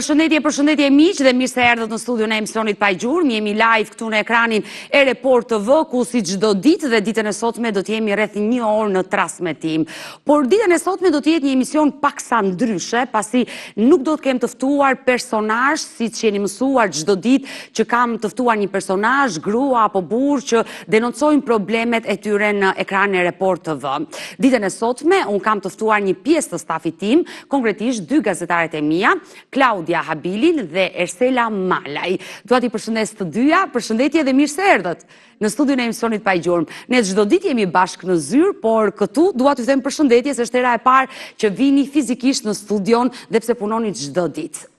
Përshëndetje miq dhe mirë se erdhët në studion e emisionit Pa Gjurmë. Jemi live këtu në ekranin e Report TV, ku si çdo ditë dhe ditën e sotme do të jemi rreth 1 orë në transmetim. Por ditën e sotme do të jetë një emision paksa ndryshe, pasi nuk do të kem të ftuar personazh siç jeni mësuar çdo ditë që kam të ftuar një personazh, grua apo burr që denoncojnë problemet e tyre në ekranin e Report TV. Ditën e sotme un kam të ftuar një pjesë të stafit tim, konkretisht 2 gazetaret e mia, Claudia Habilin dhe Ersela Malaj. Dua t'i përshëndes të dyja, përshëndetje dhe mirë se erdhët në studion e emisionit Pa Gjurmë. Ne çdo ditë jemi bashkë në zyrë, por këtu dua t'ju them përshëndetje se është hera e parë që vini fizikisht në studion dhe pse punoni çdo ditë.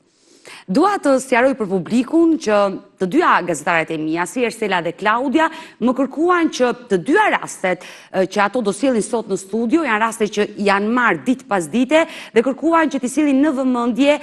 Dua të sqaroj për publikun që të dyja gazetaret e mia, si Ersela dhe Claudia, më kërkuan që të dyja rastet që ato do sjellin sot në studio janë raste që janë marrë ditë pas dite dhe kërkuan që t'i sillin në vëmendje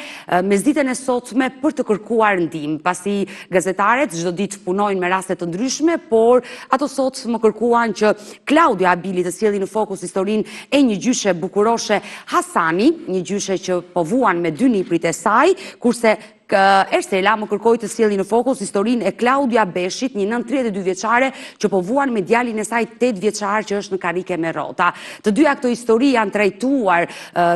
mesditën e sotme për të kërkuar ndihmë, pasi gazetaret çdo ditë punojnë me raste të ndryshme, por ato sot më kërkuan që Claudia Habili të sjellin në fokus historinë e një gjyshe bukuroshe Hasani, një gjyshe që po vuan me 2 niprit e saj, kurse Ersela më kërkoi të sjelli në fokus historinë e Claudia Beshit, një nën 32 vjeçare që po vuan me djalin e saj 8 vjeçar që është në karrike me rrota. Të dyja këto histori janë trajtuar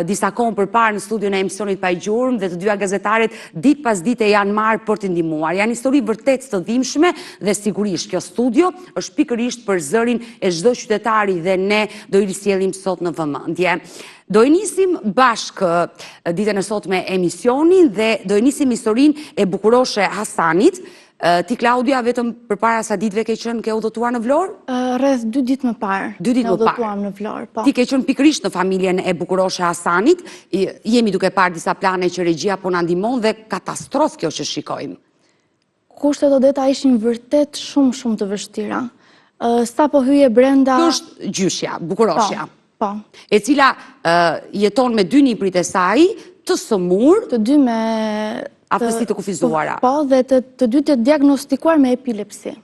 disa kohë përpara në studion e emisionit Pa Gjurmë dhe të dyja gazetaret ditë pas dite janë marrë për të ndihmuar. Janë histori vërtet të dhimbshme dhe sigurisht kjo studio është pikërisht për zërin e çdo qytetari dhe ne do i risjellim sot në vëmendje. Do i nisim bashkë ditën e sotme emisionin dhe do i nisim historinë e bukuroshe Hasanit. Ti, Claudia, vetëm përpara sa ditëve ke qenë ke udhëtuar në Vlorë? Rreth 2 ditë më parë. 2 ditë më parë. Udhëtuam në Vlorë, po. Ti ke qenë pikërisht në familjen e bukuroshe Hasanit. Jemi duke parë disa plane që regjia po na ndihmon dhe katastrofë kjo që shikojmë. Kushtet odeta ishin vërtet shumë të vështira. Sa po hyje brenda... Kjo është gjyshja, bukuroshja. Po. E cila jeton me 2 niprit e saj, të sëmur, të dy me aftësi të kufizuara. Po, dhe të dy të diagnostikuar me epilepsi.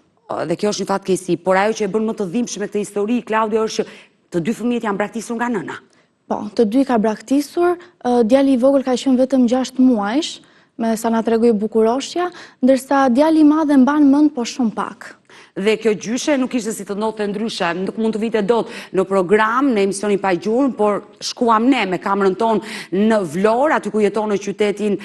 Dhe kjo është një fatkeqësi, por ajo që e bën më të dhimbshme këtë histori, Claudia, është që të 2 fëmijët janë braktisur nga nëna. Po, të 2 ka braktisur, djali i vogël ka qenë vetëm 6 muajsh, me sa na tregoi bukuroshja, ndërsa djali i madh e mban mend po shumë pak. Dhe kjo gjyshe nuk ishte si të ndodhte ndryshe, nuk mund të vite dot në program, në emisionin Pa Gjurmë, por shkuam ne me kamerën tonë në Vlorë, aty ku jeton në qytetin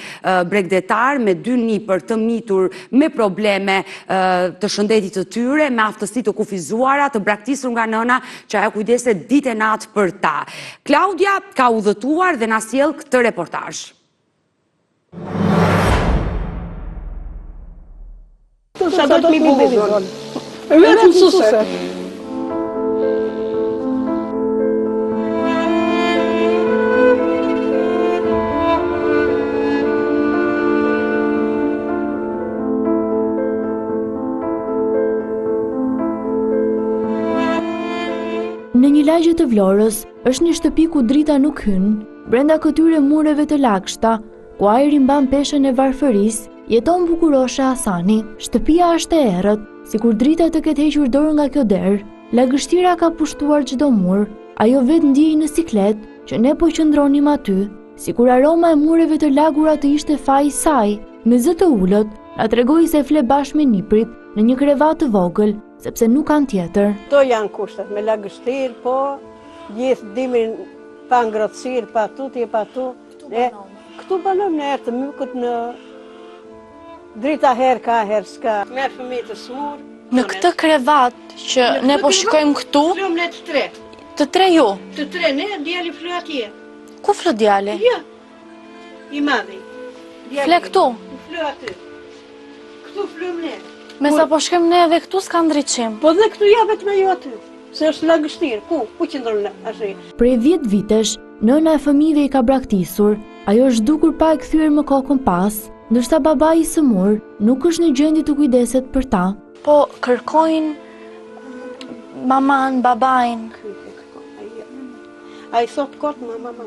bregdetar, me 2 nipër të mitur me probleme të shëndetit të tyre, me aftësi të kufizuara, të braktisur nga nëna, që ajo kujdese ditë e natë për ta. Claudia ka udhëtuar dhe na sjell këtë reportazh. Sa do të mi bivizon? Vetë mësuse. Në një lagje të Vlorës është një shtëpi ku drita nuk hyn, brenda këtyre mureve të lagshta, ku ajri mban peshën e varfërisë, jeton bukurosha Hasani. Shtëpia është e errët, sikur drita të ketë hequr dorë nga kjo derë. Lagështira ka pushtuar çdo mur, ajo vetë ndiej në siklet që ne po qëndronim aty, sikur aroma e mureve të lagura të ishte faji i saj. Me zë të ulët, na tregoi se fle bashkë me niprit në një krevat të vogël, sepse nuk kanë tjetër. Këto janë kushtet, me lagështirë, po, gjithë dimin pa ngrohtësirë, pa tutje, pa tu. Këtu banon në ertë mykut në drita herë ka herë s'ka. Merë fëmijë të smur. Në këtë krevat që ne po shikojmë këtu, Flëm ne të 3. të 3 ju. Të 3 ne, djali flë atje. Ku flë djali? Ja, i madhi. Fle këtu. Flë aty. Këtu flëm ne. Me sa po shkojmë ne edhe këtu s'ka ndriçim. Po dhe këtu ja vetëm ajo aty. Se është lagështirë, ku qëndron ashtu? Prej 10 vitesh, nëna e fëmijëve i ka braktisur, ajo është dukur pa e kthyer më kokën pas, ndërsa babai i sëmur nuk është në gjendje të kujdeset për ta. Po kërkojnë maman, babain. A i thot kot mama.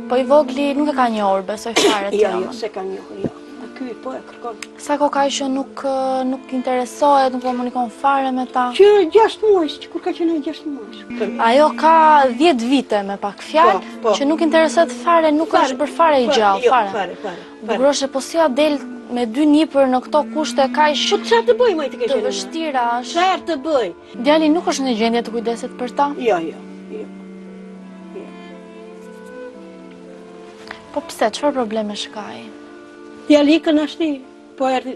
Po i vogli nuk e ka njohur, besoj fare të Jo, se ka njohur, jo. ky, po e kërkon. Sa kohë që nuk interesohet, nuk komunikon fare me ta? Që 6 muaj, kur ka qenë 6 muaj. Ajo ka 10 vite me pak fjalë, Po. që nuk interesohet fare, nuk është për fare i gjallë, Jo, fare. fare. Bukuroshe, po si ja del me 2 nipër në këto kushte kaq Po çfarë të bëj më të të keqen? vështira? Çfarë të bëj? Djali nuk është në gjendje të kujdeset për ta? Jo. Po pse, çfarë probleme ka ai? Djali ikën ashti, po erdhi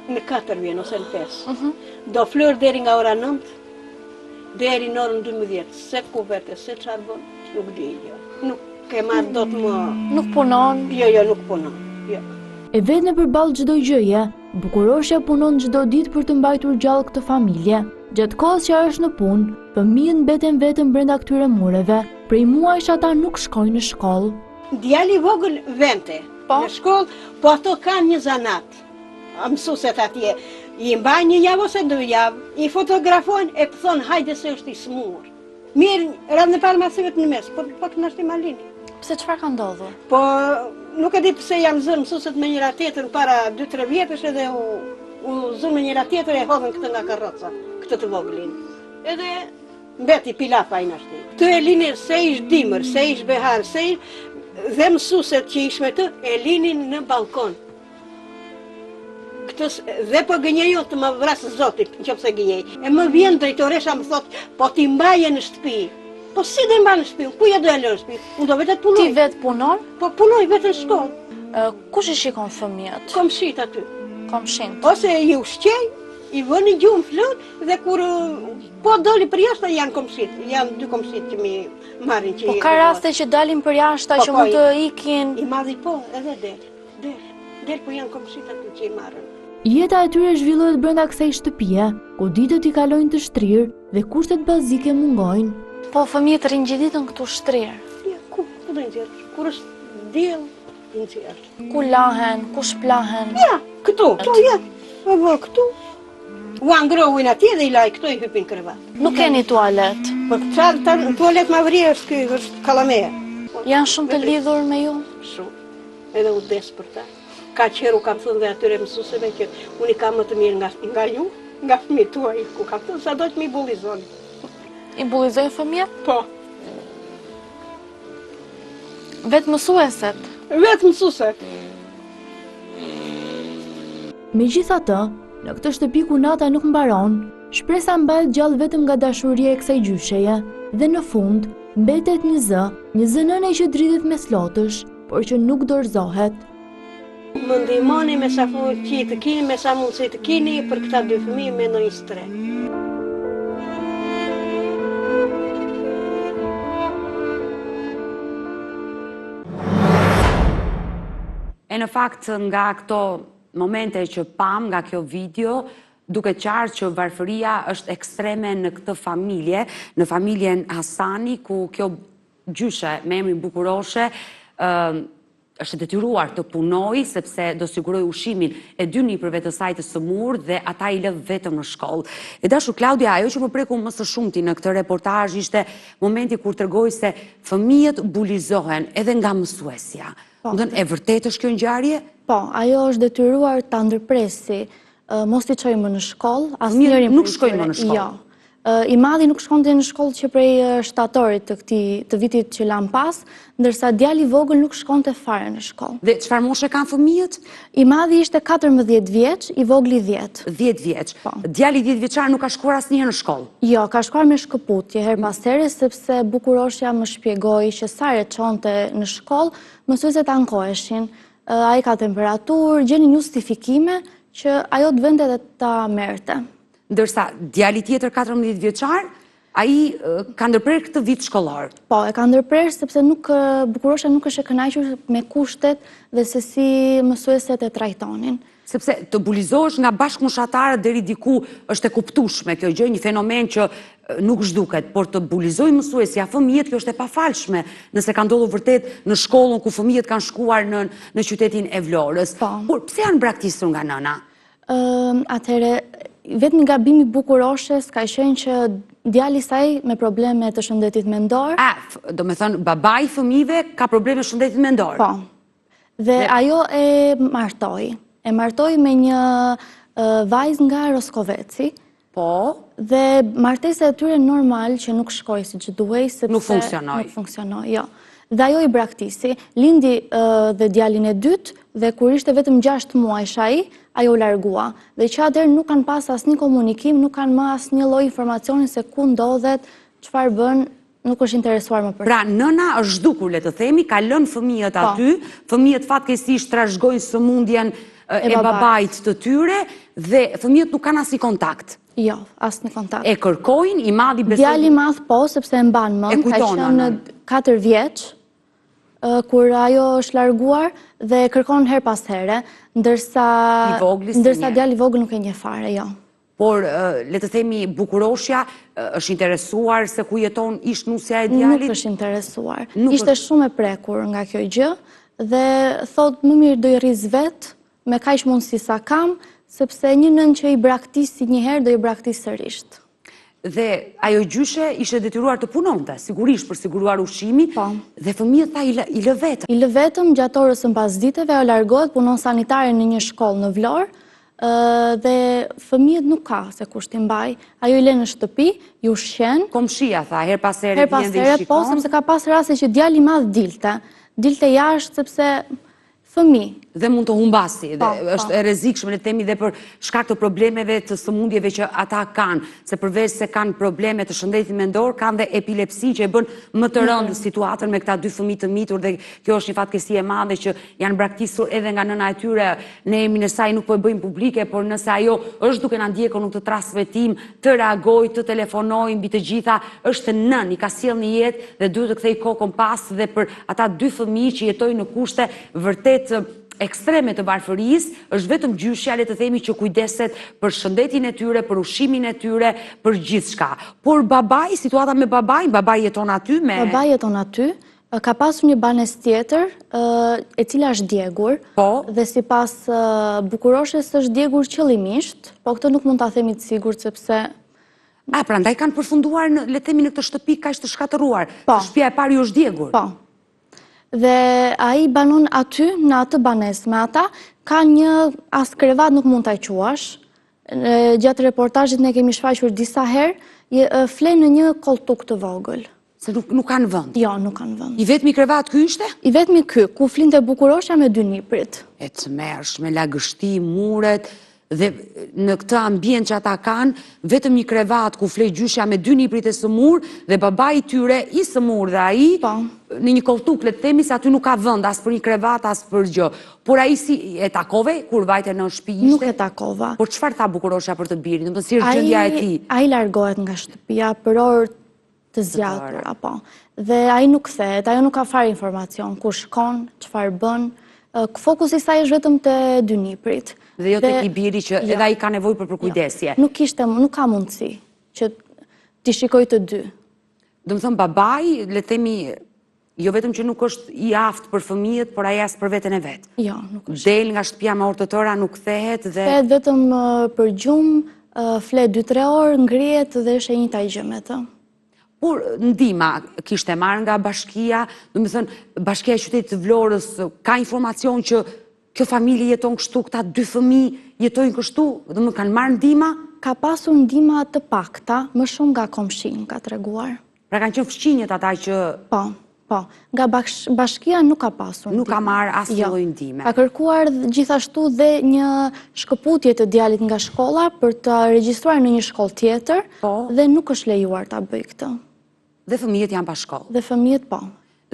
në 4 vjen ose në 5. Do flër deri nga ora 9, deri në orën 12. Se kuverte, se çfarë bën, nuk di jo. Nuk e marr dot më. Nuk punon? Jo, nuk punon. Jo. E vetë në përballë çdo gjëje, Bukuroshja punon çdo ditë për të mbajtur gjallë këtë familje. Gjatë kohës që është në punë, fëmijët mbeten vetëm brenda këtyre mureve. Prej muajsh ata nuk shkojnë në shkollë. Djali i vogël vente Po? në shkollë, po ato kanë një zanat. Mësueset atje i mbajnë një javë ose 2 javë, i fotografojnë e thonë hajde se është i smur. Mirë, radhë në parë masivet në mes, po të nashti malini. Pse çfarë ka ndodhur? Po nuk e di pse janë zënë mësueset me njëra tjetër para 2-3 vjetësh edhe u zënë me njëra tjetër e hodhën këtë nga karroca, këtë të voglin. Edhe mbeti pilaf ai nashti. Të e linin se ish dimër, se ish behar, se ish dhe mësueset që ish me të e linin në balkon. Këtës dhe po gënjejo të më vrasë zoti, nëse gënjej. E më vjen drejtoresha më thot, po ti mbaje në shtëpi. Po si dhe mba në shtëpi, ku ja do e lë në shtëpi? Unë do vetë të punoj. Ti vetë punon? Po punoj vetë në shkollë. Kush i shikon fëmijët? Komshit aty. Komshin. Ose i ushqej, i vëni gjumë flër dhe kur po doli për jashtë janë komshit. Janë 2 komshit që mi marrin që Po ka raste që dalin për jashtë që mund të ikin. I madhi po, edhe del po janë komshit aty që i marrin. Jeta e tyre zhvillohet brenda kësaj shtëpie, ku ditët i kalojnë të shtrirë dhe kushtet bazike mungojnë. Po fëmijët rrinë gjithë ditën këtu shtrirë. Ja, ku do nxjerr? Kur është diell, nxjerr. Ku lahen, ku shplahen. Ja, këtu. Ja. Po këtu. U angrohin atje dhe i laj këtu i hypin krevat. Nuk keni tualet. Po çfarë tualet ma vrije është ky, është kallameja. Janë shumë të lidhur me ju? Shumë. Edhe u des për ta. Ka qeru kam thënë dhe atyre mësuesve që unë i kam më të mirë nga ju, nga fëmijët tuaj, ku kam thënë sa do të mi bullizoni. I bullizojnë fëmijët? Po. Vetë mësueset? Vetë mësueset. Megjithatë, në këtë shtëpi ku nata nuk mbaron, shpresa mbahet gjallë vetëm nga dashuria e kësaj gjysheje dhe në fund mbetet një zë nëne që dridhet me slotësh, por që nuk dorëzohet. Më ndihmoni me sa fuqi të keni, me sa mundësi të keni për këta 2 fëmijë me ndonjë stre. E në fakt nga këto momente që pam nga kjo video, duke qartë që varfëria është ekstreme në këtë familje, në familjen Hasani, ku kjo gjyshe me emrin Bukuroshe është detyruar të punoj, sepse do siguroj ushimin e 2 nipërve të saj të sëmurë dhe ata i lëvë vetëm në shkollë. E dashur Klaudia, ajo që më preku më së shumti në këtë reportazh ishte momenti kur tregoi se fëmijët bulizohen edhe nga mësuesja. E vërtet është kjo ngjarje? Po, ajo është detyruar ta ndërpresi, mos t'i çojë më në shkollë, asnjëri nuk shkojnë më në shkollë. Jo. I madhi nuk shkonte në shkollë që prej shtatorit të vitit që lan pas, ndërsa djali i vogël nuk shkonte fare në shkollë. Dhe çfarë moshe kanë fëmijët? I madhi ishte 14 vjeç, i vogli 10. 10 vjeç. Djali 10 vjeçar nuk ka shkuar asnjëherë në shkollë. Jo, ka shkuar me shkëputje her pas here, sepse Bukuroshja më shpjegoi që sa herë çonte në shkollë, mësueset ankoheshin. Ai ka temperaturë, gjenin justifikime që ajo të vente dhe ta merrte. Ndërsa djali tjetër 14 vjeçar, ai ka ndërprer këtë vit shkollor. Po, e ka ndërprer sepse Bukurosha nuk është e kënaqur me kushtet dhe se si mësueset e trajtonin. Sepse të bulizohesh nga bashkëmoshatarët deri diku është e kuptueshme kjo gjë, një fenomen që nuk zhduket, por të bulizojë mësuesja fëmijët, kjo është e pafalshme, nëse ka ndodhur vërtet në shkollën ku fëmijët kanë shkuar në qytetin e Vlorës. Por pse janë braktisur nga nëna? Atëherë, vetëm gabimi Bukuroshes ka qenë që djali i saj me probleme të shëndetit mendor. Do me thënë, babai i fëmijëve ka probleme shëndetit mendor. Po. Dhe ajo e martoi. E martoi me një vajzë nga Roskoveci. Po, Dhe martesa e tyre normal që nuk shkoi siç duhej sepse Nuk funksionoi. Nuk funksionoi, jo. Dhe ajo i braktisi, lindi dhe djalin e dytë dhe kur ishte vetëm 6 muajsh ai, ajo u largua. Dhe që atëherë nuk kanë pas asnjë komunikim, nuk kanë më asnjë lloj informacioni se ku ndodhet, çfarë bën, nuk është interesuar më për. pra nëna është zhdukur, le të themi, ka lënë fëmijët aty, fëmijët fatkeqësisht trashëgojnë sëmundjen e babait të tyre dhe fëmijët nuk kanë asnjë kontakt. Jo, asnjë kontakt. E kërkojnë, i madhi besoj. Djali i madh po, sepse e mban mend, ka qenë 4 vjeç, kur ajo është larguar dhe kërkon her pas here, ndërsa djali i vogël nuk e njeh fare, jo. Por, le të themi, bukuroshja është interesuar se ku jeton ish nusja e djalit? Nuk është interesuar. Ishte shumë e prekur nga kjo gjë dhe thot më mirë do i rriz vetë, me kaq mundësi sa kam, sepse një nën që i braktisi një herë do i braktis sërisht. Dhe ajo gjyshe ishte detyruar të punonte, sigurisht për siguruar ushqimin, dhe fëmijët tha i lë vetëm. I lë vetëm gjatë orës së pasditeve, ajo largohet, punon sanitare në një shkollë në Vlorë, dhe fëmijët nuk ka se kush t'i mbaj. Ajo i lë në shtëpi, ju ushqen. Komshia tha, her pas here vjen dhe i shikon. Po, sepse ka pas raste që djali i madh dilte jashtë sepse fëmijë. Dhe mund të humbasi, dhe është e rrezikshme, le të themi, dhe për shkak të problemeve të sëmundjeve që ata kanë, se përveç se kanë probleme të shëndetit mendor, kanë dhe epilepsi që e bën më të rëndë situatën me këta 2 fëmijë të mitur, dhe kjo është një fatkeqësi e madhe që janë braktisur edhe nga nëna e tyre. Ne emrin e saj nuk po e bëjmë publike, por nëse ajo është duke na ndjekur në këtë transmetim, të reagojë, të telefonojë, mbi të gjitha, është nën, i ka sjellë në jetë dhe duhet të kthej kokën pas, dhe për ata 2 fëmijë që jetojnë në kushte vërtet ekstreme të varfërisë, është vetëm gjyshja, le të themi, që kujdeset për shëndetin e tyre, për ushqimin e tyre, për gjithçka. Por babai, situata me babai jeton aty me... Babai jeton aty, ka pasur një banes tjetër, e cila është djegur, dhe sipas bukuroshes është djegur qëllimisht, po këtë nuk mund ta themi të sigurt sepse... Prandaj kanë përfunduar, le të themi, në këtë shtëpi kaq të shkatëruar. Shtëpia e parë ju është djegur. Po. Dhe ai banon aty, në atë banes me ata, ka një as krevat nuk mund t'a quash. Gjatë reportazhit ne kemi shfaqur disa herë, flen në një koltuk të vogël. Se nuk kanë vend? Jo, nuk kanë vend. I vetmi krevat ky ishte? I vetmi ky, ku flinte bukurosha me 2 niprit. E tmerrshme, lagështi, muret, dhe në këtë ambient që ata kanë, vetëm një krevat ku flet gjyshja me 2 niprit e sëmur, dhe babai i tyre i sëmur dhe ai, në një koltuk, le të themi, se aty nuk ka vend as për një krevat, as për gjë. Por ai si e takove kur vajte në shtëpi ishte? Nuk e takova. Por çfarë tha bukurosha për të birin? Do të si është gjendja e tij? Ai largohet nga shtëpia për orë të zgjatura, po. Dhe ai nuk kthehet, ajo nuk ka fare informacion ku shkon, çfarë bën. Fokusi i saj është vetëm te 2 niprit. Dhe jo tek i biri që edhe ai ka nevojë për përkujdesje. Nuk ka mundësi që t'i shikoj të 2. Domethënë babai, le të themi, jo vetëm që nuk është i aftë për fëmijët, por ai as për veten e vet. Jo, nuk është. Del nga shtëpia me orë të tëra, nuk kthehet dhe Kthehet vetëm për gjumë, flet 2-3 orë, ngrihet dhe është e njëjta gjë me të. Por ndihma kishte marrë nga bashkia, domethënë bashkia e qytetit të Vlorës ka informacion që kjo familje jeton kështu, këta 2 fëmijë jetojnë kështu, domethënë kanë marrë ndihma? Ka pasur ndihma të pakta, më shumë nga komshin, ka treguar. Pra kanë qenë fëmijët ata që... Po. Nga bashkia nuk ka pasur ndihma. Nuk ka marrë asnjë lloj ndihme. Ka kërkuar gjithashtu dhe një shkëputje të djalit nga shkolla për të regjistruar në një shkollë tjetër, dhe nuk është lejuar ta bëjë këtë. Dhe fëmijët janë pa shkollë. Dhe fëmijët po.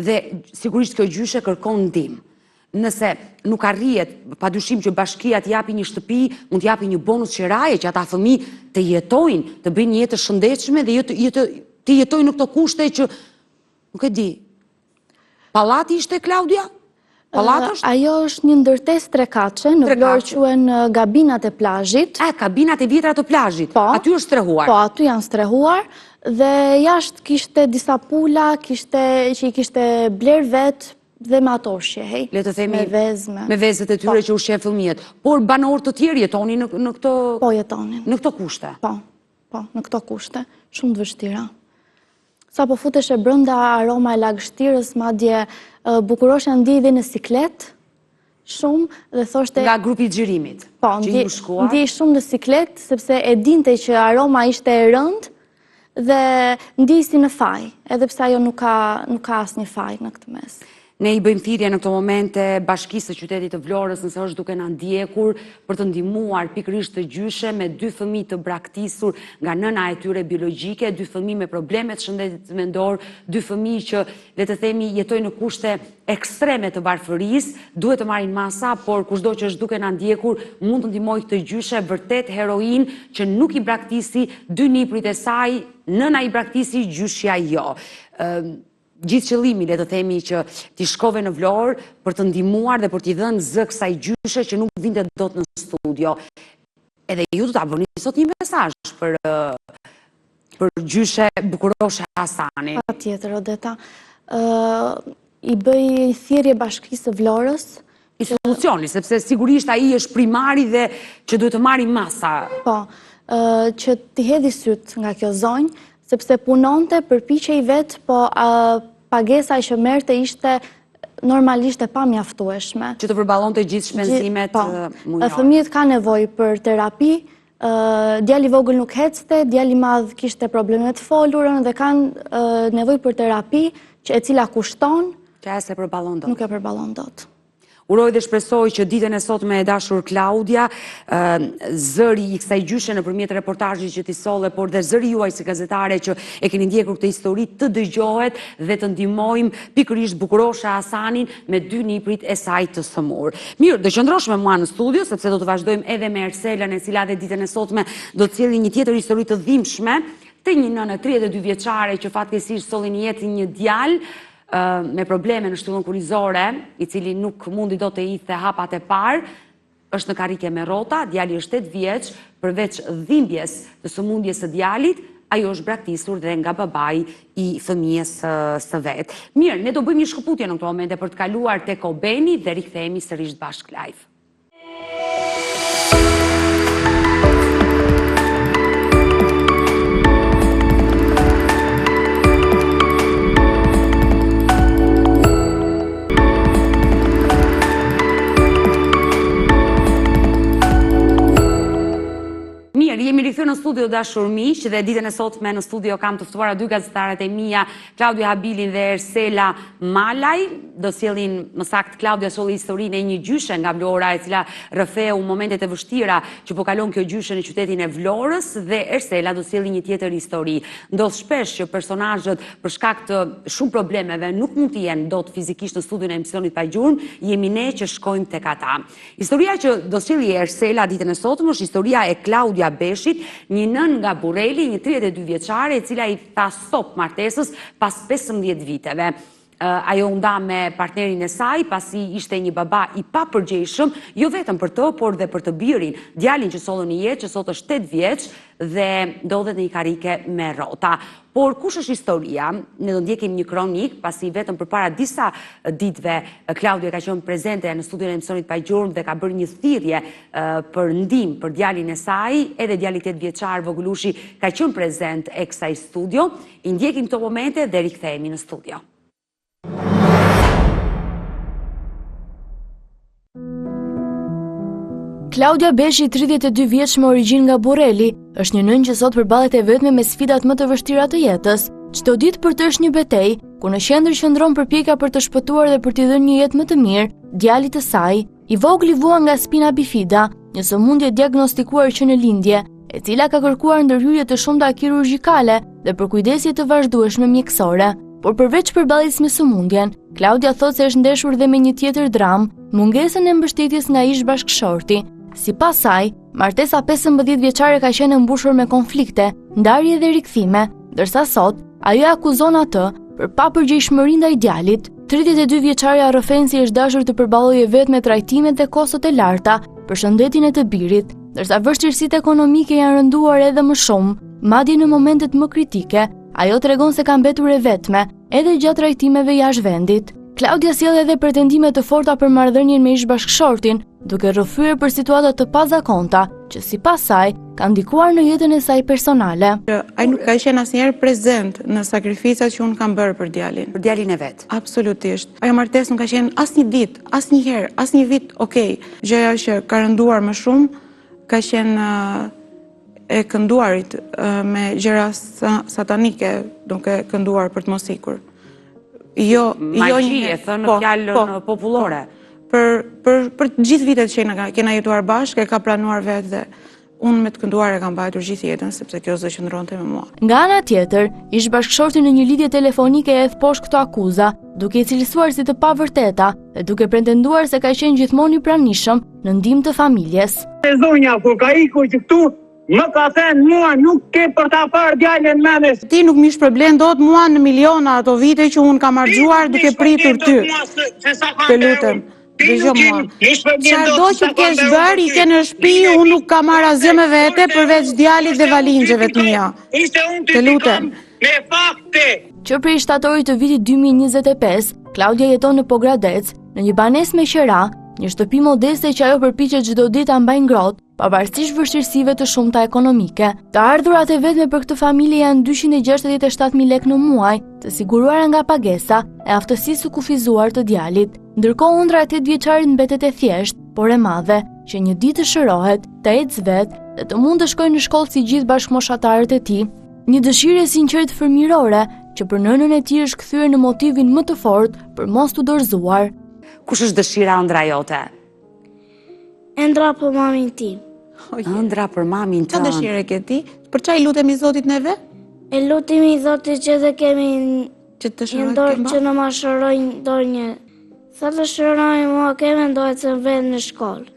Dhe sigurisht kjo gjyshe kërkon ndihmë. Nëse nuk arrihet, padyshim që bashkia të japi një shtëpi, mund të japi një bonus qiraje që ata fëmijë të jetojnë, të bëjnë një jetë të shëndetshme dhe të jetojnë në këto kushte që nuk e di. Pallati ishte Klaudia? Ajo është një ndërtesë 3 katëshe, në Vlorë quhen Gabinat e Plazhit. Kabinat e vjetra të plazhit. Aty është strehuar. Po, aty janë strehuar dhe jashtë kishte disa pula, që i kishte bler vet dhe me ato ushqehej. Le të themi me vezët e tyre që ushqejnë fëmijët. Por banorë të tjerë jetonin në këto... Po, jetonin. Në këto kushte. Po, në këto kushte. Shumë të vështira. Sa po futeshe brenda aroma e lagështirës, madje bukurosha ndi dhe në siklet, shumë dhe thoshte... Nga grupi i xhirimit, Po, që ju shkuar? ndjej shumë në siklet, sepse e dinte që aroma ishte e rëndë dhe ndjej si në faj, edhe pse ajo nuk ka asnjë faj në këtë mes. Ne i bëjmë thirrje në këto momente Bashkisë së Qytetit të Vlorës, nëse është duke na ndjekur, për të ndihmuar pikërisht të gjyshe me 2 fëmijë të braktisur nga nëna e tyre biologjike, 2 fëmijë me probleme të shëndetit mendor, 2 fëmijë që, le të themi, jetojnë në kushte ekstreme të varfërisë, duhet të marrin masa, por kushdo që është duke na ndjekur mund të ndihmojë këtë gjyshe, vërtet heroin që nuk i braktisi 2 niprit e saj, nëna i braktisi, gjyshja jo. Gjithë qëllimi, le të themi, që ti shkove në Vlorë për të ndihmuar dhe për t'i dhënë zë kësaj gjyshe që nuk vinte dot në studio. Edhe ju do ta bëni sot një mesazh për gjyshe Bukuroshe Hasani. Patjetër, Odeta. I bëj thirrje Bashkisë së Vlorës, Institucioni, sepse sigurisht ai është primari dhe që duhet të marrë masa. Po, që t'i hedhi syt nga kjo zonjë, sepse punonte, përpiqej vetë, po pagesa që merrte ishte normalisht e pamjaftueshme. Që të përballonte gjithë shpenzimet mujore. Fëmijët kanë nevojë për terapi, djali vogël nuk hecte, djali madh kishte probleme të folurën dhe kanë nevojë për terapi, e cila kushton, që as e përballon dot. Nuk e përballon dot. Uroj dhe shpresoj që ditën e sotme e dashur Klaudia, zëri i kësaj gjyshe nëpërmjet reportazhit që ti solle, por dhe zëri juaj si gazetare që e keni ndjekur këtë histori të dëgjohet dhe të ndihmojmë pikërisht Bukuroshe Hasanin me 2 niprit e saj të sëmur. Mirë, do qëndrosh me mua në studio sepse do të vazhdojmë edhe me Erselën, e cila dhe ditën e sotme do të sjellë një tjetër histori të dhimbshme të një nënë 32 vjeçare që fatkeqësisht solli në jetë një djalë me probleme në shtyllën kurrizore, i cili nuk mundi do të hidhte hapat e parë, është në karrike me rrota, djali është 8 vjeç, përveç dhimbjes të sëmundjes së djalit, ajo është braktisur dhe nga babai i fëmijës së vet. Mirë, ne do bëjmë një shkëputje në këto momente për të kaluar tek Obeni dhe rikthehemi sërish bashkë live. Jemi rikthyer në studio dashur miq dhe ditën e sotme në studio kam të ftuara 2 gazetarët e mia, Klaudia Habilin dhe Ersela Malaj. Do sjellin më saktë Klaudia solli historinë e një gjyshe nga Vlora e cila rrëfeu momentet e vështira që po kalon kjo gjyshe në qytetin e Vlorës dhe Ersela do sjellë një tjetër histori. Ndodh shpesh që personazhet për shkak të shumë problemeve nuk mund të jenë dot fizikisht në studion e emisionit pa gjurmë, jemi ne që shkojmë tek ata. Historia që do sjellë Ersela ditën e sotme është historia e Klaudia Beshit, një nën nga Burreli, një 32 vjeçare e cila i tha stop martesës pas 15 viteve. Ajo u nda me partnerin e saj pasi ishte një baba i papërgjegjshëm, jo vetëm për të, por dhe për të birin, djalin që solli në jetë, që sot është 8 vjeç dhe ndodhet në një karrike me rrota. Por kush është historia? Ne do ndjekim një kronik, pasi vetëm përpara disa ditëve Klaudia ka qenë prezente në studion e emisionit pa gjurmë dhe ka bërë një thirrje për ndihmë për djalin e saj, edhe djali 8 vjeçar Voglushi ka qenë prezent e kësaj studio. I ndjekim këto momente dhe rikthehemi në studio. Klaudia Beshi, 32 vjeç me origjinë nga Burreli, është një nënë që sot përballet e vetme me sfidat më të vështira të jetës. Çdo ditë për të është një betejë, ku në qendër qëndron përpjekja për të shpëtuar dhe për t'i dhënë një jetë më të mirë djalit të saj, i vogël i vuan nga spina bifida, një sëmundje diagnostikuar që në lindje, e cila ka kërkuar ndërhyrje të shumta kirurgjikale dhe përkujdesje të vazhdueshme mjekësore. Por përveç përballjes me sëmundjen, Klaudia thotë se është ndeshur dhe me një tjetër dramë, mungesën e mbështetjes nga ish bashkëshorti. Sipas saj, martesa 15 vjeçare ka qenë mbushur me konflikte, ndarje dhe rikthime, ndërsa sot ajo akuzon atë për papërgjegjshmëri ndaj djalit. 32 vjeçaria rrëfen si është dashur të përballojë vetë me trajtimet dhe kostot e larta për shëndetin e të birit, ndërsa vështirësitë ekonomike janë rënduar edhe më shumë, madje në momentet më kritike. Ajo tregon se ka mbetur e vetme, edhe gjatë trajtimeve jashtë vendit. Klaudia sjell edhe pretendime të forta për marrëdhënien me ish bashkëshortin, duke rrëfyer për situata të pazakonta që sipas saj ka ndikuar në jetën e saj personale. Ai nuk ka qenë asnjëherë prezent në sakrificat që unë kam bërë për djalin. Për djalin e vet. Absolutisht. Ajo martesë nuk ka qenë asnjë ditë, asnjëherë, asnjë vit, okay. Gjëja që ka rënduar më shumë ka qenë e kënduarit me gjëra satanike, duke kënduar për të mos ikur. Magji, e thënë në fjalën popullore. Për gjithë vitet që kena jetuar bashkë, e ka planuar vetë dhe unë me të kënduar e kam mbajtur gjithë jetën, sepse kjo zë qëndronte me mua. Nga ana tjetër, ish bashkëshorti në një lidhje telefonike e poshtë këto akuza, duke i cilësuar si të pavërteta dhe duke pretenduar se ka qenë gjithmonë i pranishëm në ndihmë të familjes. Zonja, kur ka ikur që këtu, më ka thënë mua nuk ke për ta parë djalin menes. Ti nuk mish problem dot mua në miliona ato vite që unë kam harxuar duke pritur ty. Të lutem. Dëgjoj mua. Çfarëdo që kesh bërë, i ke në shtëpi, unë nuk kam marrë asgjë me vete përveç djalit dhe valinxheve të mia. Të lutem. Me fakte. Që prej shtatorit të vitit 2025, Klaudia jeton në Pogradec, në një banesë me qera, një shtëpi modeste që ajo përpiqet çdo ditë ta mbajë ngrohtë, pavarësisht vështirësive të shumta ekonomike. Të ardhurat e vetme për këtë familje janë 267.000 lekë në muaj, të siguruara nga pagesa e aftësisë së kufizuar të djalit. Ndërkohë ëndra e 8 vjeçarit mbetet e thjeshtë, por e madhe, që një ditë të shërohet, të ecë vetë dhe të mund të shkojë në shkollë si gjithë bashkëmoshatarët e tij. Një dëshirë e sinqertë fëmijërore që për nënën e tij është kthyer në motivin më të fortë për mos të dorëzuar. Kush është dëshira ëndra jote? Ëndra për mamin tim. Ëndra për mamin Çfarë tënd. dëshire ke ti? Për çfarë i lutemi Zotit neve? E lutemi Zotit që të kemi Që të një shërojë dorë që në ma shërojnë dorë një. Sa të shërojnë mua keme ndojtë se në vend në shkollë.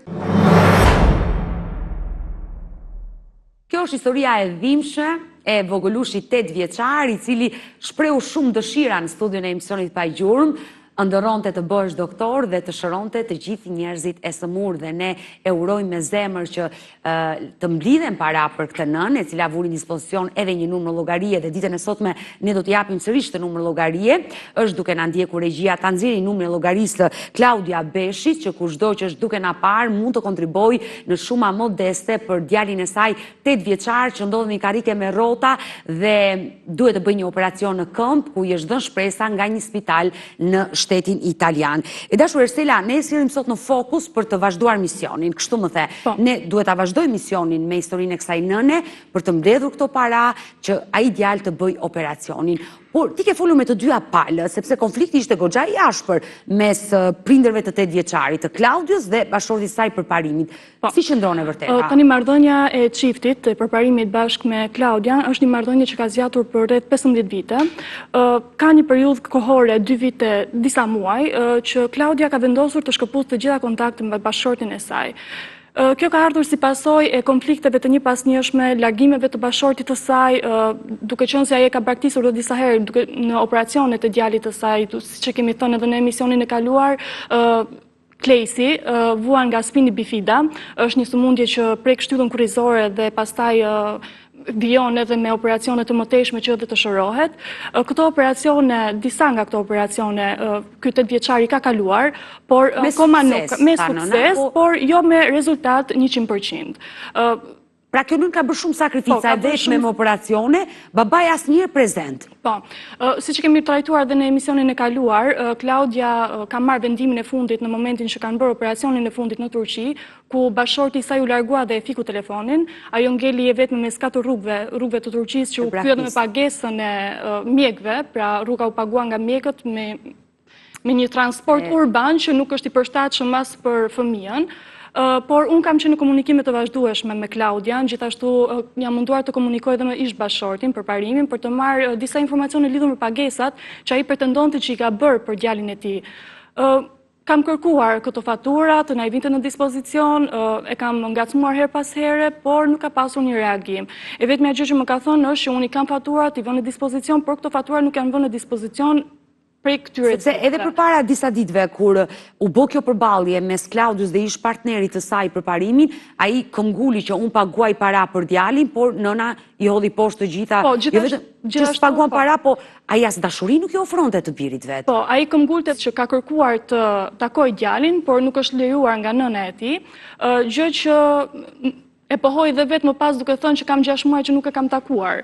Kjo është historia e dhimbshme e vogëlushit 8 vjeçar, i cili shprehu shumë dëshira në studion e emisionit Pa Gjurmë, ëndërronte të bësh doktor dhe të shëronte të gjithë njerëzit e sëmur, dhe ne e urojmë me zemër që të mblidhen para për këtë nënë, e cila vuri në dispozicion edhe një numër llogarie, dhe ditën e sotme ne do t'i japim sërish të numër llogarie. Është duke na ndjekur regjia ta nxjerrë numrin e llogarisë Klaudia Beshit, që kushdo që është duke na parë mund të kontribojë në shuma modeste për djalin e saj 8 vjeçar që ndodhet në karrike me rrota dhe duhet të bëjë një operacion në këmbë, ku i është dhënë shpresa nga një spital në shtetin italian. E dashur Ersela, ne sillim sot në fokus për të vazhduar misionin. Kështu më the, ne duhet ta vazhdojmë misionin me historinë e kësaj nëne për të mbledhur këto para që ai djalë të bëj operacionin. Por ti ke folur me të dyja palë, sepse konflikti ishte goxha i ashpër mes prindërve të 8 vjeçarit, të Klaudios dhe bashkëshortit saj përparimit. Si qëndron e vërteta? Tani marrëdhënia e çiftit të përparimit bashkë me Klaudian është një marrëdhënie që ka zgjatur për rreth 15 vite. Ka një periudhë kohore 2 vite, disa muaj, që Klaudia ka vendosur të shkëputë të gjitha kontaktet me bashkëshortin e saj. Kjo ka ardhur si pasojë e konflikteve të njëpasnjëshme, largimeve të bashkëshortit të saj, duke qenë se ai ka braktisur edhe disa herë në operacionet e djalit të saj, siç e kemi thënë edhe në emisionin e kaluar. Klejsi, vuan nga spini bifida, është një sëmundje që prek shtyllën kurrizore dhe pastaj vijon edhe me operacione të mëtejshme që edhe të shërohet. Këto operacione, disa nga këto operacione, ky 8 vjeçari ka kaluar, por akoma nuk me sukses, por jo me rezultat 100%. Pra kjo nuk ka bërë shumë sakrifica, e vetme me operacione, babai asnjëherë prezent. Po, siç kemi trajtuar edhe në emisionin e kaluar, Klaudia ka marrë vendimin e fundit në momentin që kanë bërë operacionin e fundit në Turqi, ku bashkëshorti i saj u largua dhe e fiku telefonin. Ajo ngeli e vetme mes 4 rrugëve të Turqisë që u pyet me pagesën e mjekëve, pra rruga u pagua nga mjekët me një transport urban që nuk është i përshtatshëm as për fëmijën. Por unë kam qenë në komunikime të vazhdueshme me Klaudian, gjithashtu jam munduar të komunikoj edhe me ish bashkëshortin për parimin, për të marrë disa informacione lidhur me pagesat që ai pretendonte që i ka bërë për djalin e tij. Kam kërkuar këto fatura të na i vinte në dispozicion, e kam ngacmuar her pas here, por nuk ka pasur një reagim. E vetmja gjë që më ka thënë është që unë i kam faturat, i vënë në dispozicion, por këto fatura nuk janë vënë në dispozicion prej këtyre. Sepse edhe përpara disa ditëve kur u bë kjo përballje mes Klaudios dhe ish partnerit të saj për parimin, ai këmbguli që unë paguaj para për djalin, por nëna i hodhi poshtë të gjitha. Po, jo vetëm që s'paguan para, po ai as dashuri nuk i ofronte të birit vet. Po, ai këmbgulte që ka kërkuar të takojë djalin, por nuk është lejuar nga nëna e tij, gjë që e pohoi dhe vetë më pas duke thënë që kam 6 muaj që nuk e kam takuar.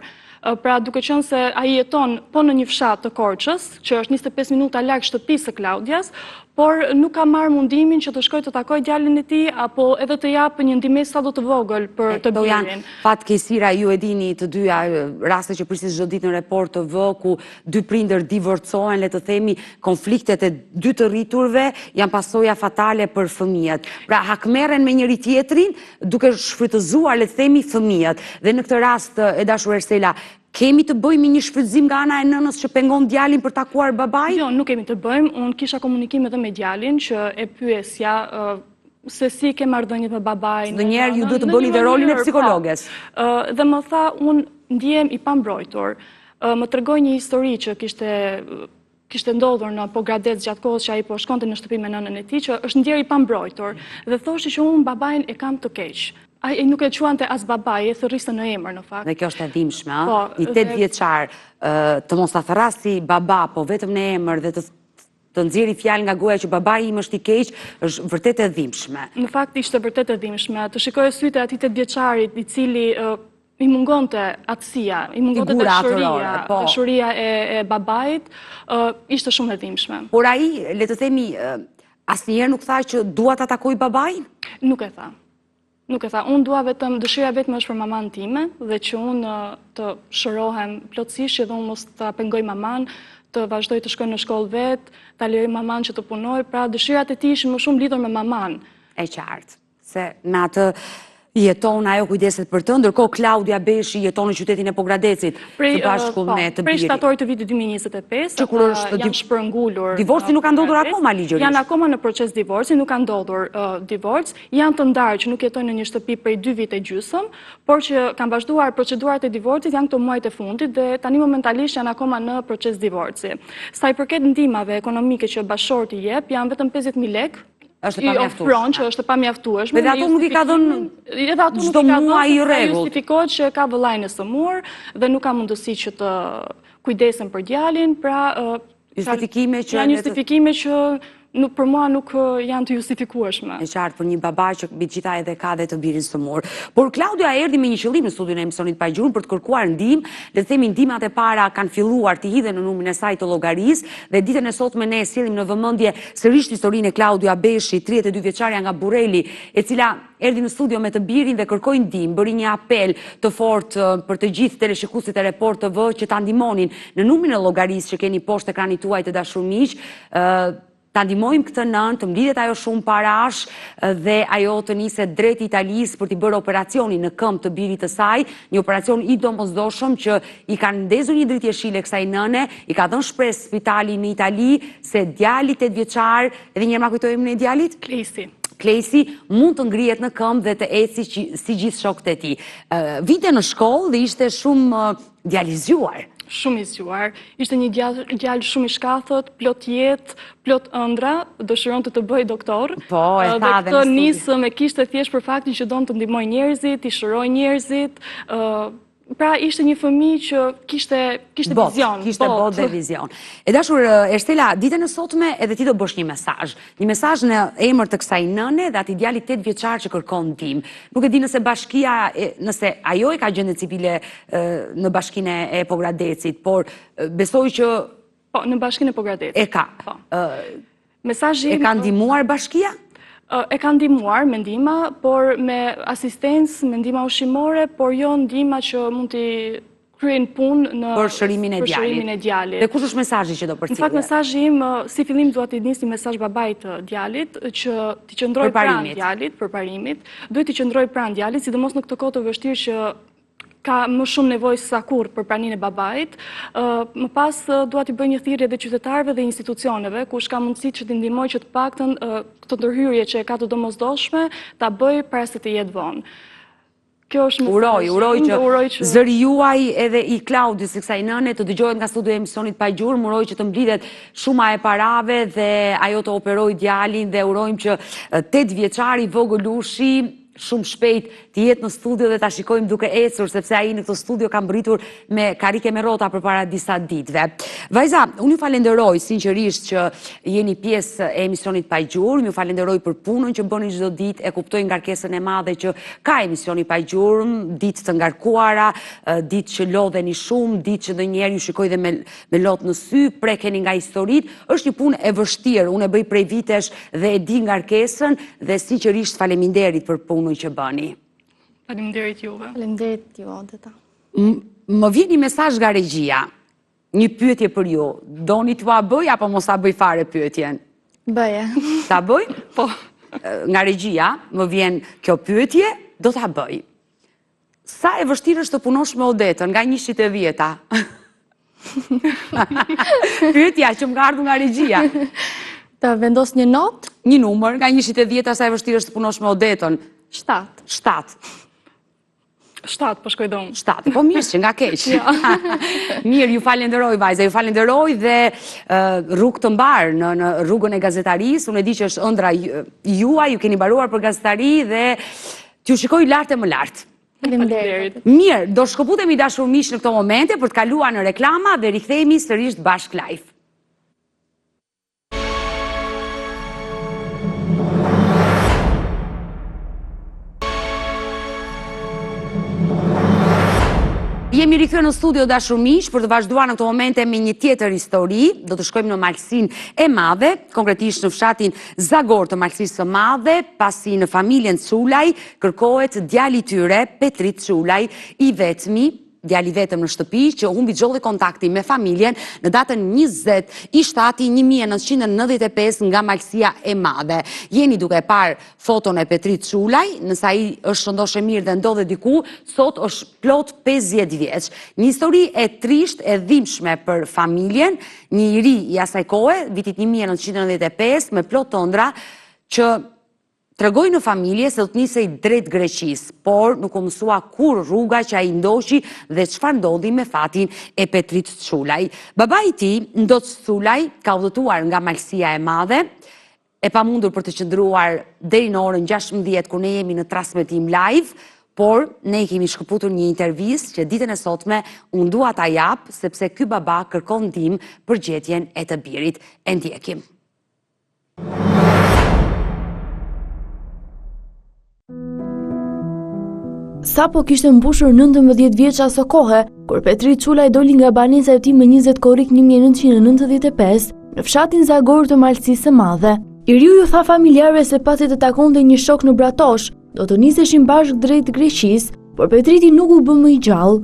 Pra duke qenë se ai jeton po në një fshat të Korçës, që është 25 minuta larg shtëpisë së Klaudias, por nuk ka marrë mundimin që të shkoj të takoj djalin e tij apo edhe të jap një ndihmë sa do të vogël për të birin. Janë fatkeqësira, ju e dini të dyja, raste që prisin çdo ditë në Report TV ku dy prindër divorcohen, le të themi, konfliktet e dy të rriturve janë pasoja fatale për fëmijët. Pra hakmerren me njëri tjetrin duke shfrytëzuar, le të themi, fëmijët. Dhe në këtë rast, e dashur Ersela, kemi të bëjmë një shfrytëzim nga ana e nënës që pengon djalin për takuar babait? Jo, nuk kemi të bëjmë. Unë kisha komunikim edhe me djalin që e pyesja se si ke marrëdhëniet me babain. Ndonjëherë ju duhet të bëni dhe rolin e psikologes. Dhe më tha, unë ndjem i pambrojtur. Më tregoi një histori që kishte ndodhur në Pogradec gjatë kohës që ai po shkonte në shtëpi me nënën e tij, që është ndjer i pambrojtur dhe thoshte që unë babain e kam të keq. Ai nuk e quante as babai, e thërriste në emër në fakt. Dhe kjo është e dhimbshme, ëh? Një 8 vjeçar të mos ta thërrasi baba, po vetëm në emër dhe të nxjerrë fjalë nga goja që babai im është i keq, është vërtet e dhimbshme. Në fakt ishte vërtet e dhimbshme. Të shikojë sytë e atij 8 vjeçarit i cili i mungonte atësia, i mungonte dashuria e babait, ishte shumë e dhimbshme. Por ai, le të themi, asnjëherë nuk tha që dua ta takoj babain? Nuk e tha. Nuk e tha, unë dua vetëm, dëshira vetëm është për maman time dhe që unë të shërohem plotësisht dhe unë mos ta pengoj maman, të vazhdoj të shkoj në shkollë vetë, ta lejoj maman që të punoj, pra dëshirat e tij ishin më shumë lidhur me maman. E qartë, se me atë jeton ajo kujdeset për të, ndërkohë Klaudia Beshi jeton në qytetin e Pogradecit, së bashku me të prej birit. shtatorit të vitit 2025, Që kur është janë shpërngulur. Divorci nuk ka ndodhur akoma ligjërisht. Janë akoma në proces divorci, nuk ka ndodhur divorc, janë të ndarë që nuk jetojnë në një shtëpi prej 2 vite gjysmë, por që kanë vazhduar procedurat e divorcit janë këto muajt e fundit dhe tani momentalisht janë akoma në proces divorci. Sa i përket ndihmave ekonomike që bashorti jep, janë vetëm 50.000 lekë. Është e pamjaftueshme. Që është e pamjaftueshme. Edhe ato nuk i ka dhënë çdo muaj i rregullt. Justifikohet që ka vëllain e sëmur dhe nuk ka mundësi që të kujdesen për djalin, pra janë justifikime që për mua nuk janë të justifikueshme. E qartë për një baba që mbi gjitha edhe ka dhe të birin sëmur. Por Klaudia erdhi me një qëllim në studion e emisionit Pa Gjurmë për të kërkuar ndihmë, le të themi ndihmat e para kanë filluar të hidhen në numrin e saj të llogarisë dhe ditën e sotme ne sjellim në vëmendje sërish historinë e Klaudia Beshi, 32 vjeçaria nga Burreli, e cila erdhi në studio me të birin dhe kërkoi ndihmë, bëri një apel të fortë për të gjithë teleshikuesit e Report TV që ta ndihmonin në numrin e llogarisë që keni poshtë ekranit tuaj të dashur miq. Ta ndihmojmë këtë nënë, të mblidhet ajo shumë parash dhe ajo të niset drejt Italisë për t'i bërë operacionin në këmbë të birit të saj, një operacion i domosdoshëm që i kanë ndezur një dritë jeshile kësaj nëne, i ka dhënë shpresë spitali në Itali se djali 8 vjeçar, edhe një herë ma kujtojmë në djalit? Klesi mund të ngrihet në këmbë dhe të eci si gjithë shokët e tij. Vinte në shkollë dhe ishte shumë djalizuar. Shumë i zgjuar. Ishte një djalë shumë i shkathët, plot jetë, plot ëndra, dëshironte të bëj doktor. Po, e tha dhe këtë nisëm e kishte thjesht për faktin që donte të ndihmoj njerëzit, i shëroj njerëzit. Pra ishte një fëmijë që kishte vizion. Kishte botë dhe vizion. E dashur Ersela, ditën e sotme edhe ti do bësh një mesazh. Një mesazh në emër të kësaj nëne dhe atij djalit 8 vjeçar që kërkon ndihmë. Nuk e di nëse bashkia, nëse ajo e ka gjendje civile në bashkinë e Pogradecit, por besoj që po, në bashkinë e Pogradecit. E ka. Mesazhi e ka ndihmuar bashkia? E kanë ndihmuar me ndihma, por me asistencë, me ndihma ushqimore, por jo ndihma që mund t'i kryen punë për shërimin e djalit. Dhe kush është mesazhi që do përcjellë? Në fakt mesazhi im si fillim dua t'i nis një mesazh babait të djalit që t'i qëndroj pranë djalit, përparimit, duhet t'i qëndroj pranë djalit, sidomos në këtë kohë të vështirë që ka më shumë nevojë se sa kurrë për praninë e babait. Më pas dua t'i bëj një thirrje edhe qytetarëve dhe institucioneve, kush ka mundësi që t'i ndihmojë që të paktën këtë ndërhyrje që e ka të domosdoshme ta bëj para se të jetë vonë. Kjo është uroj që zëri juaj edhe i Klaudios, kësaj nëne, të dëgjohet nga studio e emisionit Pa Gjurmë, uroj që të mblidhet shuma e parave dhe ajo të operoj djalin dhe urojmë që 8 vjeçari vogëlushi shumë shpejt të jetë në studio dhe ta shikojmë duke ecur, sepse ai në këtë studio ka mbritur me karike me rrota përpara disa ditëve. Vajza, unë ju falenderoj sinqerisht që jeni pjesë e emisionit Pa Gjurmë, ju falenderoj për punën që bëni çdo ditë, e kuptoj ngarkesën e madhe që ka emisioni Pa Gjurmë, ditë të ngarkuara, ditë që lodheni shumë, ditë që ndonjëherë ju shikoj dhe me lot në sy, prekeni nga historitë, është një punë e vështirë, unë e bëj prej vitesh dhe e di ngarkesën dhe sinqerisht faleminderit për punën që bëni. Faleminderit juve. Faleminderit ju, Odeta. Më vjen një mesazh nga regjia. Një pyetje për ju. Doni t'ua bëj apo mos ta bëj fare pyetjen? Bëje. Ta bëj? Po. Nga regjia më vjen kjo pyetje, do ta bëj. Sa e vështirë është të punosh me Odetën nga 110-a? Pyetja që më ka ardhur nga regjia. Ta vendos një not? Një numër nga 110-a, sa e vështirë është të punosh me Odetën? 7. 7. 7, po shkoj donë. 7, po mirë që nga keq. Mirë, ju falenderoj vajza, ju falenderoj dhe rrugë të mbarë në rrugën e gazetarisë. Unë e di që është ëndra juaj, ju keni mbaruar për gazetari dhe t'ju shikoj lartë e më lartë. Faleminderit. Mirë, do shkëputemi dashur miq në këto momente për të kaluar në reklama dhe rikthehemi sërish bashk live. Jemi rikthyer në studio dashur miq për të vazhduar në këto momente me një tjetër histori. Do të shkojmë në Malsinë e Madhe, konkretisht në fshatin Zagor të Malsisë së Madhe, pasi në familjen Culaj kërkohet djali i tyre, Petrit Culaj, i vetmi, djali vetëm në shtëpi, që humbi çdo kontakti me familjen në datën 20/7/1995 nga Malsia e Madhe. Jeni duke parë foton e Petrit Culaj, nësa ai është shëndosh e mirë dhe ndodhe diku, sot është plot 50 vjeç. Një histori e trisht e dhimbshme për familjen, një i ri i asaj kohe, vitit 1995, me plot tëndra, që tregoj në familje se do të nisej drejt Greqisë, por nuk u mësua kur rruga që ai ndoqi dhe çfarë ndodhi me fatin e Petrit Culaj. Babai i tij, Ndoc Culaj, ka udhëtuar nga Malsia e Madhe, e pamundur për të qëndruar deri në orën 16 kur ne jemi në transmetim live, por ne i kemi shkëputur një intervistë që ditën e sotme unë dua ta jap sepse ky baba kërkon ndihmë për gjetjen e të birit. E ndjekim. Sapo kishte mbushur 19 vjeç aso kohë, kur Petri Culaj doli nga banesa e tij më 20 korrik 1995 në fshatin Zagor të Malsisë së Madhe. I riu ju tha familjarëve se pasi të takonte një shok në Bratosh, do të niseshin bashkë drejt Greqisë, por Petriti nuk u bë më i gjallë.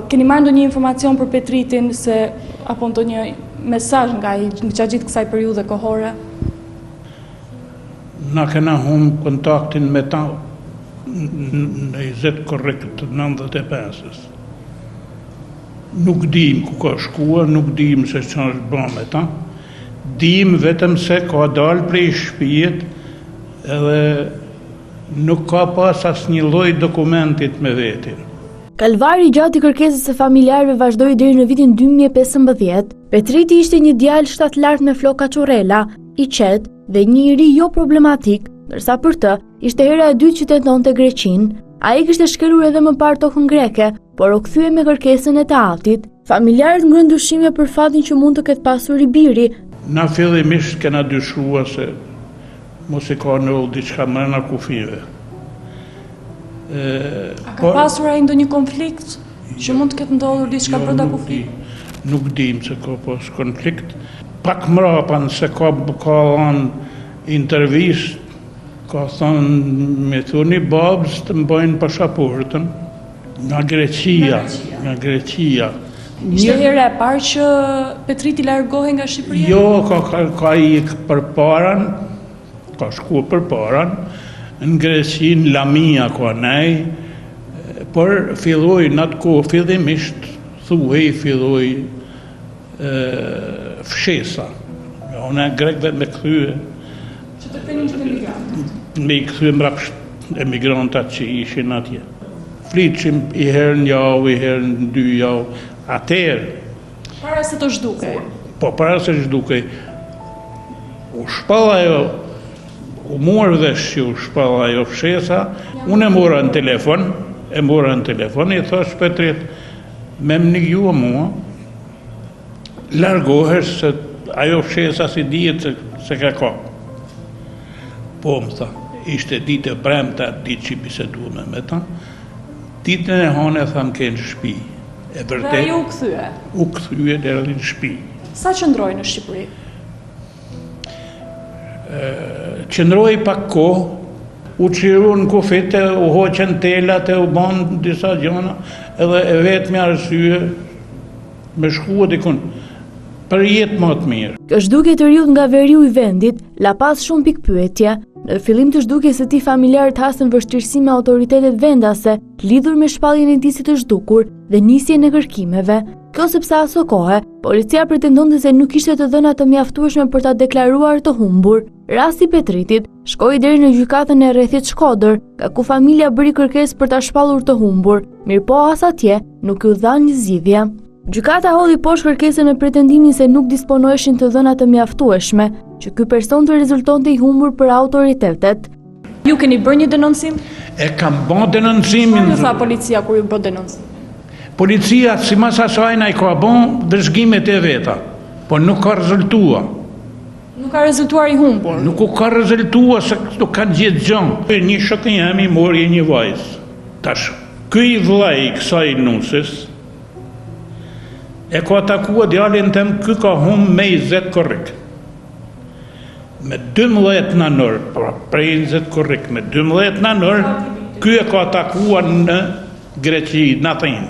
Keni marrë ndonjë informacion për Petritin apo ndonjë mesazh nga ai në gjatë kësaj periudhe kohore? Na kena humbë kontaktin me ta në 20 korrik të 95-ës. Nuk dim ku ka shkuar, nuk dim se çfarë është bërë me ta. Dim vetëm se ka dalë prej shtëpijet edhe nuk ka pas asnjë lloj dokumentit me veti. Kalvari gjatë i kërkesës së familjarëve vazhdoi deri në vitin 2015. Petriti ishte një djalë shtatlart me floka çurrela, i qetë dhe një i ri jo problematik, ndërsa për të ishte hera e dytë që tentonte Greqinë. Ai kishte shkelur edhe më parë tokën greke, por u kthye me kërkesën e të atit. Familjarët ngrën dyshime për fatin që mund të ketë pasur i biri. Na fillimisht kena dyshuar se mos e ka ndodhur diçka brenda kufive. Ka pasur ai ndonjë konflikt që mund të ketë ndodhur diçka brenda kufive? Nuk dim se ka pas konflikt. Pak mrapa se ka dhënë intervistë, ka thënë me thuni babës të mbajnë pasaportën nga Greqia. Ishte hera e parë që Petriti largohej nga Shqipëria? Jo, ka ikë përparan, ka shkuar përparan, në Greqinë, Lamia ka nej, por filloi në atë kohë fillimisht, filloi fshesa. Unë grek dhe me kthye. Që të fenin që emigrantë? Me i kthye mbrapsht emigrantat që ishin atje. Flitshim i herë në javë, i herë në 2 javë. Atëherë. Para se të zhdukej? Po, para se zhdukej. U shpall ajo u morë vesh që u shpalla ajo fshesa, unë e mora në telefon, i thash Petrit, me më një mua, largohesh se ajo fshesa si dihet se ka. Po, më tha, ishte ditë e premta, ditë që i biseduam me ta, ditën e hane tham ke në shtëpi. E vërtet. Dhe ajo u kthye? U kthye deri në shtëpi. Sa qëndroi në Shqipëri? Qëndroi pak kohë, u qiru në kufite, u hoqen telat, u banë disa gjona, edhe e vetëmi arsye me shkua dikun për jetë më të mirë. Kjo zhdukje të rrjedh nga veriu i vendit la pas shumë pikpyetje. Në fillim të zhdukjes së tij familjarët hasën vështirësi me autoritetet vendase lidhur me shpalljen e tij si të zhdukur dhe nisjen e kërkimeve. Kjo sepse aso kohë, policia pretendonte se nuk kishte të dhëna të mjaftueshme për ta deklaruar të humbur. Rasti Petritit shkoi deri në gjykatën e Rrethit Shkodër, nga ku familja bëri kërkesë për ta shpallur të humbur, mirëpo as atje nuk u dha një zgjidhje. Gjykata hodhi poshtë kërkesën me pretendimin se nuk disponoheshin të dhëna të mjaftueshme, që ky person të rezultonte i humbur për autoritetet. Ju keni bërë një denoncim? E kam bën denoncimin. Çfarë tha policia kur ju bë denoncim? Policia, si mas asaj, na i ka bën vëzhgimet e veta, po nuk ka rezultua. Nuk ka rezultuar i humbur? Nuk u ka rezultua se këtu kanë gjithë gjënë. Një shokën jam i mori një vajzë. Tash, ky vllai i kësaj nuses e ka takua djalin tem, ky ka humbur me 20 korrik. Me 12 nanor, prej 20 korrik, me 12 nanor, ky e ka takua në Greqi, në Athenë.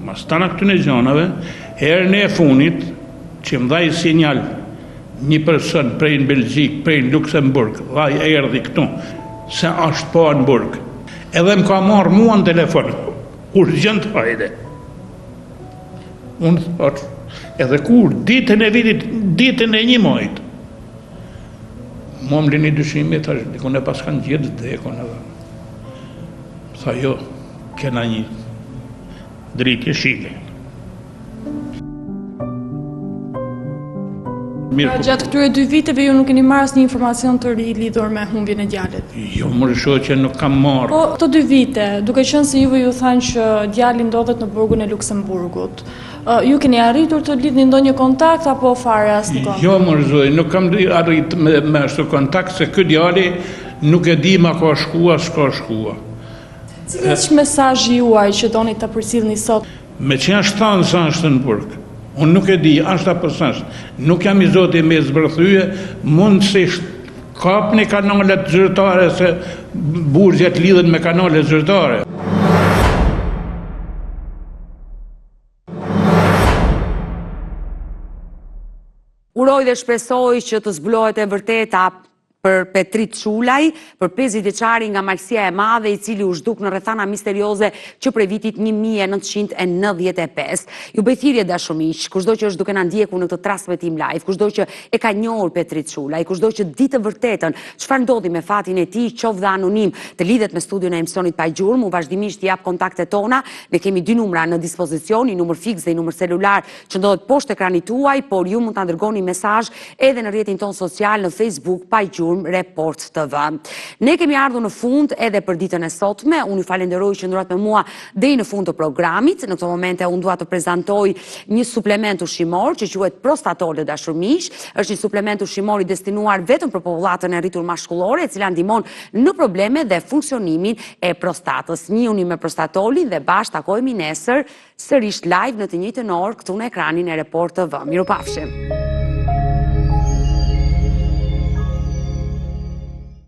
Mas tana këtune gjonave, herën e funit, që më dhaj sinjal një person prej në Belgjik, prej në Luxemburg, dhaj erdhi këtu, se ashtë po në burg. Edhe më ka marrë mua në telefon, urgjent hajde. Unë thot, edhe kur, ditën e vitit, ditën e një mojt. Mua më lini dyshimi, thash, dikon e pas kanë gjithë dekon edhe. Tha jo, kena një dritje shile. Gjatë këtyre 2 viteve ju nuk keni marrë asnjë informacion të ri lidhur me humbjen e djalit? Jo, më shoqe nuk kam marrë. Po, këto 2 vite, duke qenë se juve ju thanë që djali ndodhet në burgun e Luksemburgut, ju keni arritur të lidhni ndonjë kontakt apo fare asnjë kontakt? Jo, më rëzoj, nuk kam arrit me ashtu kontakt, se ky djali nuk e di ma ka shkua, s'ka shkua. Cili është mesazhi juaj që doni ta përcjellni sot? Me që janë shtanë sa është në burg, unë nuk e di, ashtë apo s'ashtë, nuk jam i zoti me zbërthyje, mund si kapni kanalet zyrtare, se burgjet lidhen me kanalet zyrtare. Uroj dhe shpresoj që të zbulohet e vërteta për Petrit Shulaj, për 50 vjeçari nga Malësia e Madhe, i cili u zhduk në rrethana misterioze që prej vitit 1995. Ju bëj thirrje dashumiq, kushdo që është duke na ndjekur në këtë transmetim live, kushdo që e ka njohur Petrit Shulaj, kushdo që di të vërtetën çfarë ndodhi me fatin e tij, qoftë dhe anonim, të lidhet me studion e emisionit pa gjurmë, u vazhdimisht jap kontaktet tona. Ne kemi 2 numra në dispozicion, një numër fiks dhe një numër celular që ndodhet poshtë ekranit tuaj, por ju mund ta dërgoni mesazh edhe në rrjetin ton social në Facebook pa gjurmë Report TV. Ne kemi ardhur në fund edhe për ditën e sotme. Unë ju falenderoj që ndrohet me mua deri në fund të programit. Në këtë momente unë dua të prezantoj një suplement ushqimor që quhet Prostatol dashur miq. Është një suplement ushqimor i destinuar vetëm për popullatën e rritur mashkullore, e cila ndihmon në probleme dhe funksionimin e prostatës. Njihuni me Prostatolin dhe bashkë takohemi nesër sërish live në të njëjtën orë këtu në ekranin e Report TV. Mirupafshim.